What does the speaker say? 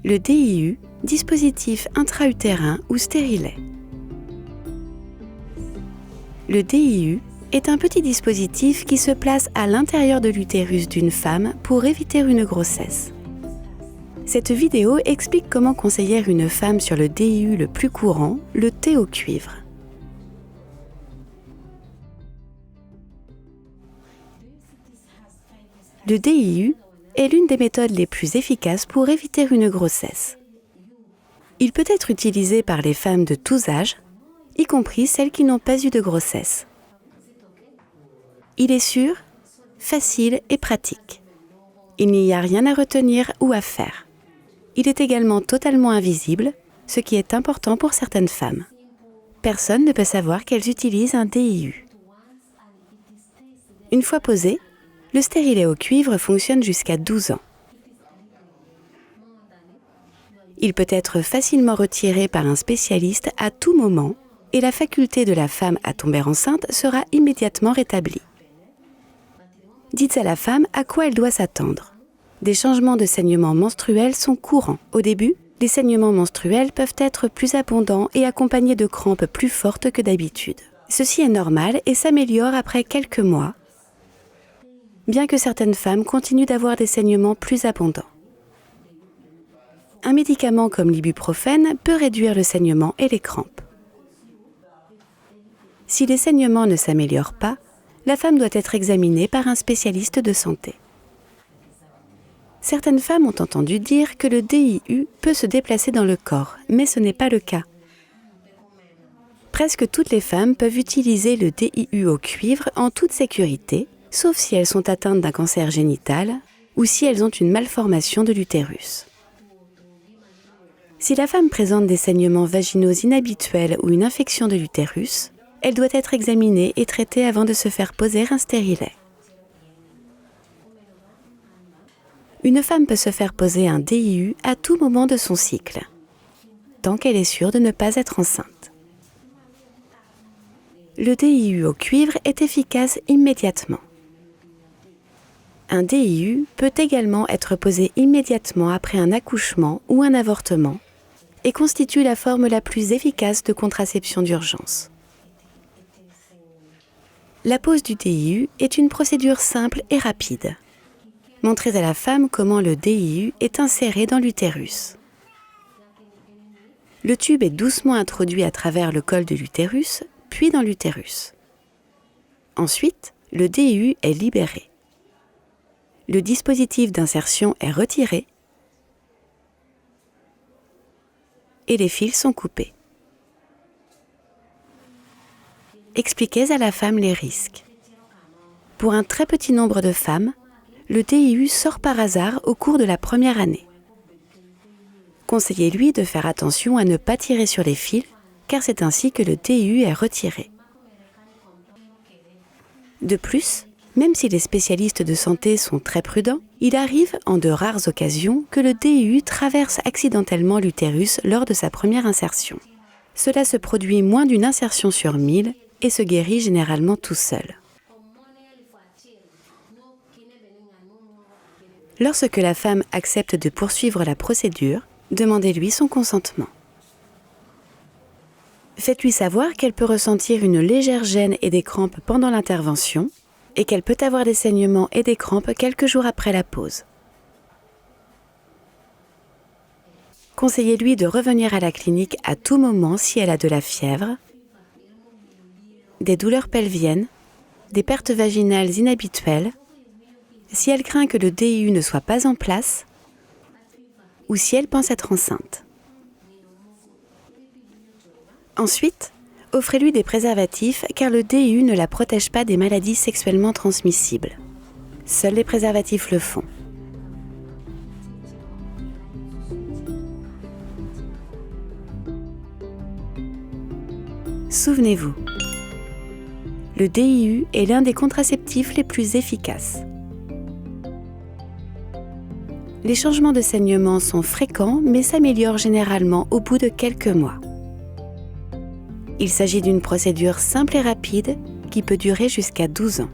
Le DIU, dispositif intra-utérin ou stérilet. Le DIU est un petit dispositif qui se place à l'intérieur de l'utérus d'une femme pour éviter une grossesse. Cette vidéo explique comment conseiller une femme sur le DIU le plus courant, le T au cuivre. Le DIU est l'une des méthodes les plus efficaces pour éviter une grossesse. Il peut être utilisé par les femmes de tous âges, y compris celles qui n'ont pas eu de grossesse. Il est sûr, facile et pratique. Il n'y a rien à retenir ou à faire. Il est également totalement invisible, ce qui est important pour certaines femmes. Personne ne peut savoir qu'elles utilisent un DIU. Une fois posé, le stérilet au cuivre fonctionne jusqu'à 12 ans. Il peut être facilement retiré par un spécialiste à tout moment et la faculté de la femme à tomber enceinte sera immédiatement rétablie. Dites à la femme à quoi elle doit s'attendre. Des changements de saignements menstruels sont courants. Au début, les saignements menstruels peuvent être plus abondants et accompagnés de crampes plus fortes que d'habitude. Ceci est normal et s'améliore après quelques mois, bien que certaines femmes continuent d'avoir des saignements plus abondants. Un médicament comme l'ibuprofène peut réduire le saignement et les crampes. Si les saignements ne s'améliorent pas, la femme doit être examinée par un spécialiste de santé. Certaines femmes ont entendu dire que le DIU peut se déplacer dans le corps, mais ce n'est pas le cas. Presque toutes les femmes peuvent utiliser le DIU au cuivre en toute sécurité, sauf si elles sont atteintes d'un cancer génital ou si elles ont une malformation de l'utérus. Si la femme présente des saignements vaginaux inhabituels ou une infection de l'utérus, elle doit être examinée et traitée avant de se faire poser un stérilet. Une femme peut se faire poser un DIU à tout moment de son cycle, tant qu'elle est sûre de ne pas être enceinte. Le DIU au cuivre est efficace immédiatement. Un DIU peut également être posé immédiatement après un accouchement ou un avortement et constitue la forme la plus efficace de contraception d'urgence. La pose du DIU est une procédure simple et rapide. Montrez à la femme comment le DIU est inséré dans l'utérus. Le tube est doucement introduit à travers le col de l'utérus, puis dans l'utérus. Ensuite, le DIU est libéré. Le dispositif d'insertion est retiré et les fils sont coupés. Expliquez à la femme les risques. Pour un très petit nombre de femmes, le DIU sort par hasard au cours de la première année. Conseillez-lui de faire attention à ne pas tirer sur les fils, car c'est ainsi que le DIU est retiré. De plus, même si les spécialistes de santé sont très prudents, il arrive, en de rares occasions, que le DIU traverse accidentellement l'utérus lors de sa première insertion. Cela se produit moins d'une insertion sur 1000 et se guérit généralement tout seul. Lorsque la femme accepte de poursuivre la procédure, demandez-lui son consentement. Faites-lui savoir qu'elle peut ressentir une légère gêne et des crampes pendant l'intervention et qu'elle peut avoir des saignements et des crampes quelques jours après la pose. Conseillez-lui de revenir à la clinique à tout moment si elle a de la fièvre, des douleurs pelviennes, des pertes vaginales inhabituelles, si elle craint que le DIU ne soit pas en place ou si elle pense être enceinte. Ensuite, offrez-lui des préservatifs car le DIU ne la protège pas des maladies sexuellement transmissibles. Seuls les préservatifs le font. Souvenez-vous, le DIU est l'un des contraceptifs les plus efficaces. Les changements de saignement sont fréquents mais s'améliorent généralement au bout de quelques mois. Il s'agit d'une procédure simple et rapide qui peut durer jusqu'à 12 ans.